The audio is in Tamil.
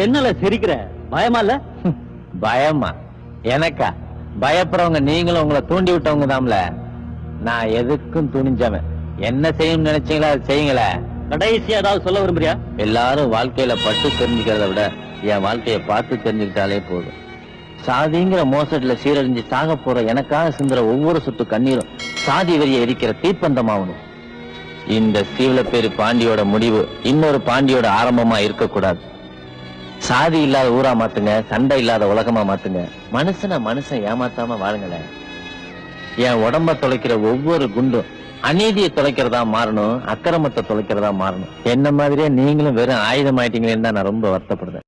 என்னல சிரிக்கிற? பயமா இல்ல? பயமா? எனக்கா? பயப்படுறவங்க நீங்களும் உங்களை தூண்டி விட்டவங்க தான்ல. நான் எதுக்கும் துணிஞ்சவன். என்ன செய்யும் நினைச்சீங்களா அது செய்யுங்களே. கடைசியா ஏதாவது சொல்ல விரும்புறியா? எல்லாரும் வாழ்க்கையில பட்டு தெரிஞ்சுக்கிறத விட என் வாழ்க்கைய பார்த்து தெரிஞ்சுக்கிட்டாலே போதும். சாதிங்கிற மோசடில சீரழிஞ்சு சாக போற எனக்காக சிந்துற ஒவ்வொரு சொட்டு கண்ணீரும் சாதி வெறிய எரிக்கிற தீப்பந்தமாகணும். இந்த சீவலப்பேரி பாண்டியோட முடிவு இன்னொரு பாண்டியோட ஆரம்பமா இருக்கக்கூடாது. சாதி இல்லாத ஊரா மாத்துங்க, சண்டை இல்லாத உலகமா மாத்துங்க. மனுஷன் ஏமாத்தாம வாழுங்களேன். என் உடம்ப தொலைக்கிற ஒவ்வொரு குண்டும் அநீதியை தொலைக்கிறதா மாறணும், அக்கிரமத்தை தொலைக்கிறதா மாறணும். என்ன மாதிரியே நீங்களும் வெறும் ஆயுதம் ஆயிட்டீங்களேன்னு தான் நான் ரொம்ப வருத்தப்படுறேன்.